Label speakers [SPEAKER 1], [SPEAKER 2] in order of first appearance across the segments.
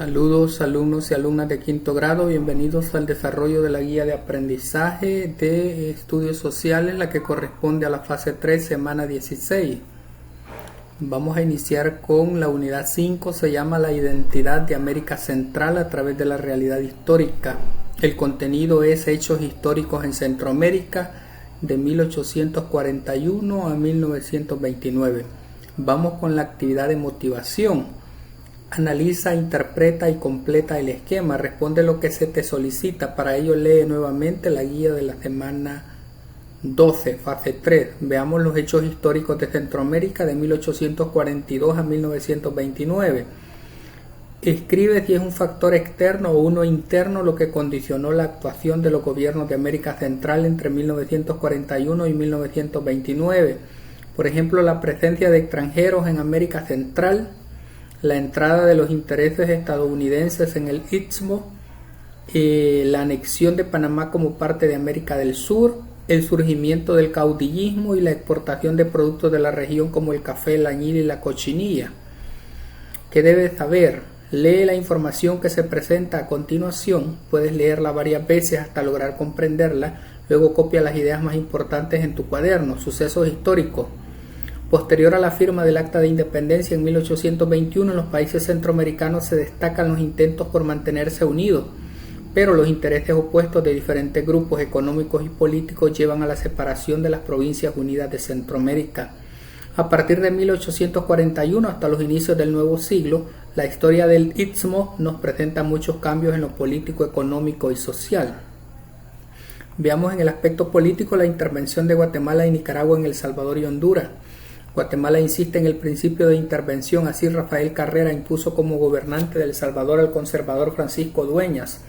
[SPEAKER 1] Saludos alumnos y alumnas de quinto grado, bienvenidos al desarrollo de la guía de aprendizaje de estudios sociales, la que corresponde a la fase 3, semana 16. Vamos a iniciar con la unidad 5, se llama la identidad de América Central a través de la realidad histórica. El contenido es hechos históricos en Centroamérica de 1841 a 1929. Vamos con la actividad de motivación. Analiza, interpreta y completa el esquema. Responde lo que se te solicita. Para ello lee nuevamente la guía de la semana 12, fase 3. Veamos los hechos históricos de Centroamérica de 1842 a 1929. Escribe si es un factor externo o uno interno lo que condicionó la actuación de los gobiernos de América Central entre 1941 y 1929. Por ejemplo, la presencia de extranjeros en América Central, la entrada de los intereses estadounidenses en el Istmo, la anexión de Panamá como parte de América del Sur, el surgimiento del caudillismo y la exportación de productos de la región como el café, el añil y la cochinilla. ¿Qué debes saber? Lee la información que se presenta a continuación, puedes leerla varias veces hasta lograr comprenderla, luego copia las ideas más importantes en tu cuaderno. Sucesos históricos. Posterior a la firma del Acta de Independencia en 1821, en los países centroamericanos se destacan los intentos por mantenerse unidos, pero los intereses opuestos de diferentes grupos económicos y políticos llevan a la separación de las Provincias Unidas de Centroamérica. A partir de 1841 hasta los inicios del nuevo siglo, la historia del Istmo nos presenta muchos cambios en lo político, económico y social. Veamos en el aspecto político la intervención de Guatemala y Nicaragua en El Salvador y Honduras. Guatemala insiste en el principio de intervención, así Rafael Carrera impuso como gobernante de El Salvador al conservador Francisco Dueñas.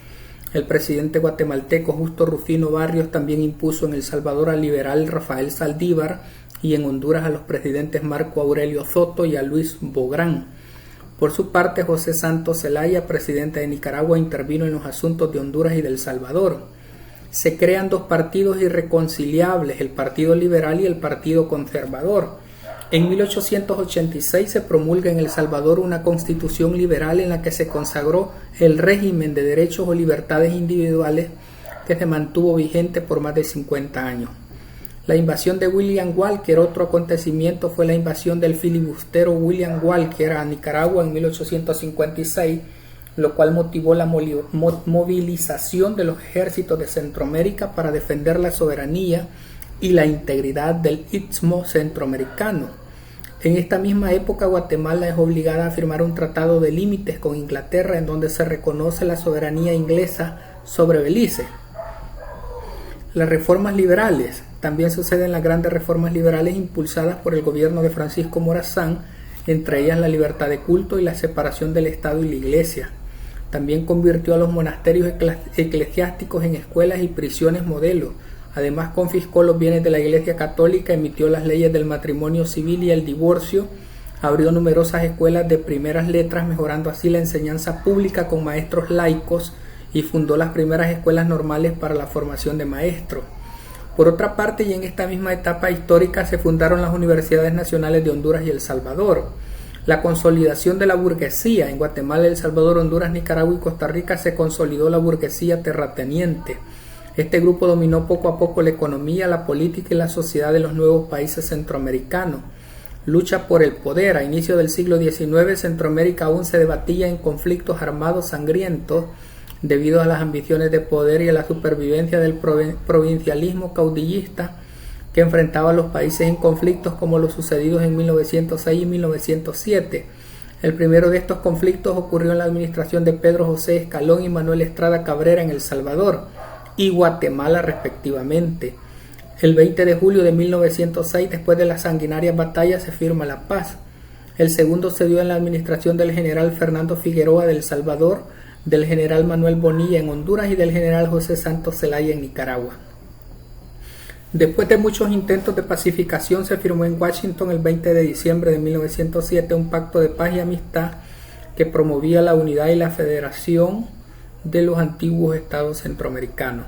[SPEAKER 1] El presidente guatemalteco Justo Rufino Barrios también impuso en El Salvador al liberal Rafael Saldívar y en Honduras a los presidentes Marco Aurelio Soto y a Luis Bográn. Por su parte, José Santos Zelaya, presidente de Nicaragua, intervino en los asuntos de Honduras y de El Salvador. Se crean dos partidos irreconciliables, el Partido Liberal y el Partido Conservador. En 1886 se promulga en El Salvador una constitución liberal en la que se consagró el régimen de derechos o libertades individuales que se mantuvo vigente por más de 50 años. La invasión de William Walker, otro acontecimiento, fue la invasión del filibustero William Walker a Nicaragua en 1856, lo cual motivó la movilización de los ejércitos de Centroamérica para defender la soberanía y la integridad del Istmo centroamericano. En esta misma época, Guatemala es obligada a firmar un tratado de límites con Inglaterra en donde se reconoce la soberanía inglesa sobre Belice. Las reformas liberales. También suceden las grandes reformas liberales impulsadas por el gobierno de Francisco Morazán, entre ellas la libertad de culto y la separación del Estado y la Iglesia. También convirtió a los monasterios eclesiásticos en escuelas y prisiones modelo. Además, confiscó los bienes de la Iglesia Católica, emitió las leyes del matrimonio civil y el divorcio, abrió numerosas escuelas de primeras letras, mejorando así la enseñanza pública con maestros laicos, y fundó las primeras escuelas normales para la formación de maestros. Por otra parte, y en esta misma etapa histórica, se fundaron las universidades nacionales de Honduras y El Salvador. La consolidación de la burguesía. En Guatemala, El Salvador, Honduras, Nicaragua y Costa Rica se consolidó la burguesía terrateniente. Este grupo dominó poco a poco la economía, la política y la sociedad de los nuevos países centroamericanos. Lucha por el poder. A inicio del siglo XIX, Centroamérica aún se debatía en conflictos armados sangrientos debido a las ambiciones de poder y a la supervivencia del provincialismo caudillista que enfrentaba a los países en conflictos como los sucedidos en 1906 y 1907. El primero de estos conflictos ocurrió en la administración de Pedro José Escalón y Manuel Estrada Cabrera en El Salvador y Guatemala respectivamente. El 20 de julio de 1906, después de las sanguinarias batallas, se firma la paz. El segundo se dio en la administración del general Fernando Figueroa de El Salvador, del general Manuel Bonilla en Honduras y del general José Santos Zelaya en Nicaragua. Después de muchos intentos de pacificación, se firmó en Washington el 20 de diciembre de 1907 un pacto de paz y amistad que promovía la unidad y la federación de los antiguos estados centroamericanos.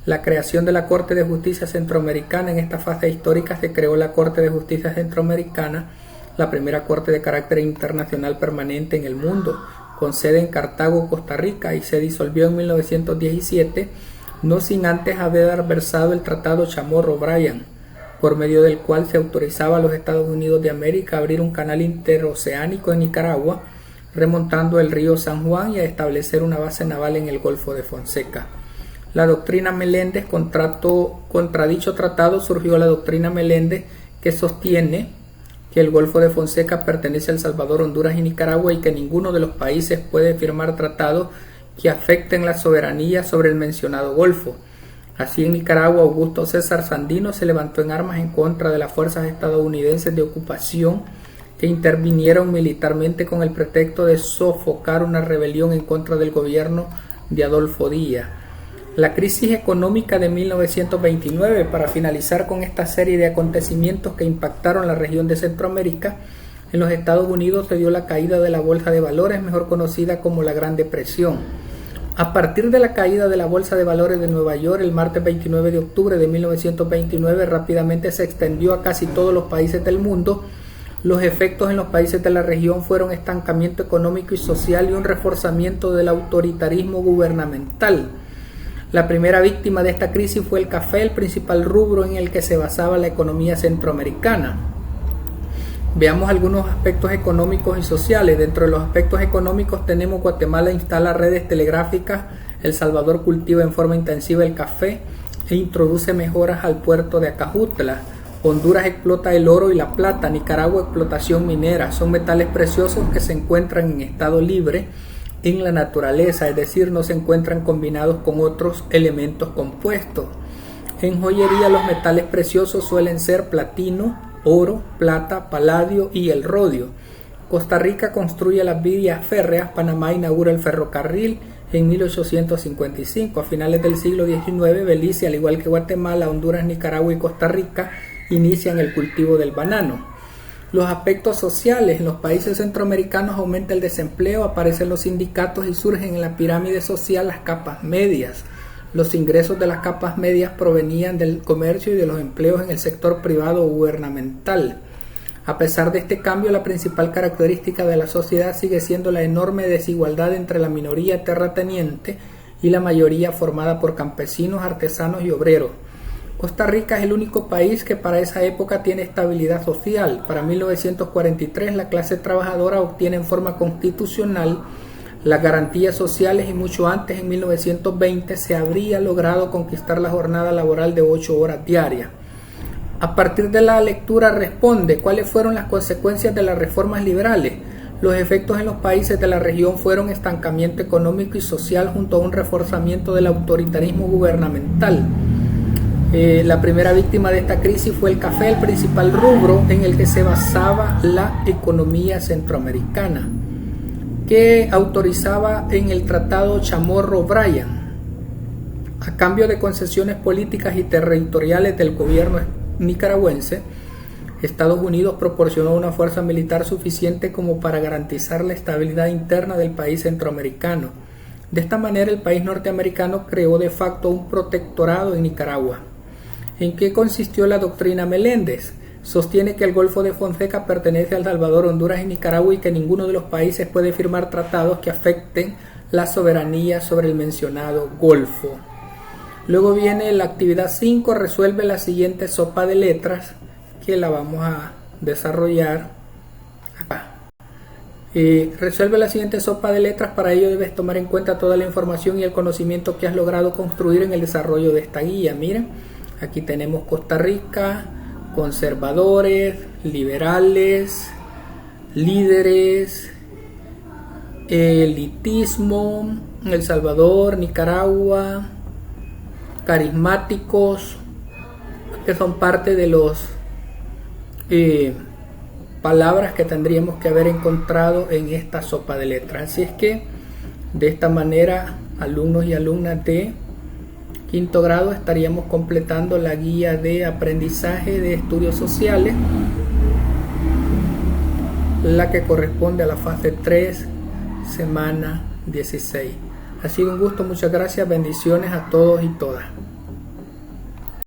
[SPEAKER 1] La creación de la Corte de Justicia Centroamericana. En esta fase histórica se creó la Corte de Justicia Centroamericana, la primera corte de carácter internacional permanente en el mundo, con sede en Cartago, Costa Rica, y se disolvió en 1917, no sin antes haber versado el Tratado Chamorro-Bryan, por medio del cual se autorizaba a los Estados Unidos de América a abrir un canal interoceánico en Nicaragua, remontando el río San Juan, y a establecer una base naval en el Golfo de Fonseca. La doctrina Meléndez, contra dicho tratado surgió la doctrina Meléndez, que sostiene que el Golfo de Fonseca pertenece a El Salvador, Honduras y Nicaragua, y que ninguno de los países puede firmar tratados que afecten la soberanía sobre el mencionado golfo. Así, en Nicaragua, Augusto César Sandino se levantó en armas en contra de las fuerzas estadounidenses de ocupación, que intervinieron militarmente con el pretexto de sofocar una rebelión en contra del gobierno de Adolfo Díaz. La crisis económica de 1929, para finalizar con esta serie de acontecimientos que impactaron la región de Centroamérica, en los Estados Unidos se dio la caída de la Bolsa de Valores, mejor conocida como la Gran Depresión. A partir de la caída de la Bolsa de Valores de Nueva York el martes 29 de octubre de 1929, rápidamente se extendió a casi todos los países del mundo. Los efectos en los países de la región fueron estancamiento económico y social y un reforzamiento del autoritarismo gubernamental. La primera víctima de esta crisis fue el café, el principal rubro en el que se basaba la economía centroamericana. Veamos algunos aspectos económicos y sociales. Dentro de los aspectos económicos tenemos: Guatemala instala redes telegráficas, El Salvador cultiva en forma intensiva el café e introduce mejoras al puerto de Acajutla. Honduras explota el oro y la plata. Nicaragua, explotación minera. Son metales preciosos que se encuentran en estado libre en la naturaleza, es decir, no se encuentran combinados con otros elementos compuestos. En joyería, los metales preciosos suelen ser platino, oro, plata, paladio y el rodio. Costa Rica construye las vías férreas. Panamá inaugura el ferrocarril en 1855. A finales del siglo XIX, Belice, al igual que Guatemala, Honduras, Nicaragua y Costa Rica, inician el cultivo del banano. Los aspectos sociales: en los países centroamericanos aumenta el desempleo, aparecen los sindicatos y surgen en la pirámide social las capas medias. Los ingresos de las capas medias provenían del comercio y de los empleos en el sector privado o gubernamental. A pesar de este cambio, la principal característica de la sociedad sigue siendo la enorme desigualdad entre la minoría terrateniente y la mayoría formada por campesinos, artesanos y obreros. Costa Rica es el único país que para esa época tiene estabilidad social. Para 1943, la clase trabajadora obtiene en forma constitucional las garantías sociales, y mucho antes, en 1920, se habría logrado conquistar la jornada laboral de 8 horas diarias. A partir de la lectura responde: ¿cuáles fueron las consecuencias de las reformas liberales? Los efectos en los países de la región fueron estancamiento económico y social junto a un reforzamiento del autoritarismo gubernamental. La primera víctima de esta crisis fue el café, el principal rubro en el que se basaba la economía centroamericana, que autorizaba en el Tratado Chamorro-Bryan. A cambio de concesiones políticas y territoriales del gobierno nicaragüense, Estados Unidos proporcionó una fuerza militar suficiente como para garantizar la estabilidad interna del país centroamericano. De esta manera, el país norteamericano creó de facto un protectorado en Nicaragua. ¿En qué consistió la doctrina Meléndez? Sostiene que el Golfo de Fonseca pertenece a El Salvador, Honduras y Nicaragua, y que ninguno de los países puede firmar tratados que afecten la soberanía sobre el mencionado Golfo. Luego viene la actividad 5, resuelve la siguiente sopa de letras, que la vamos a desarrollar acá. Resuelve la siguiente sopa de letras. Para ello debes tomar en cuenta toda la información y el conocimiento que has logrado construir en el desarrollo de esta guía. Miren, aquí tenemos Costa Rica, conservadores, liberales, líderes, elitismo, El Salvador, Nicaragua, carismáticos, que son parte de los palabras que tendríamos que haber encontrado en esta sopa de letras. Así es que de esta manera, alumnos y alumnas de quinto grado, estaríamos completando la guía de aprendizaje de estudios sociales, la que corresponde a la fase 3, semana 16. Ha sido un gusto, muchas gracias, bendiciones a todos y todas.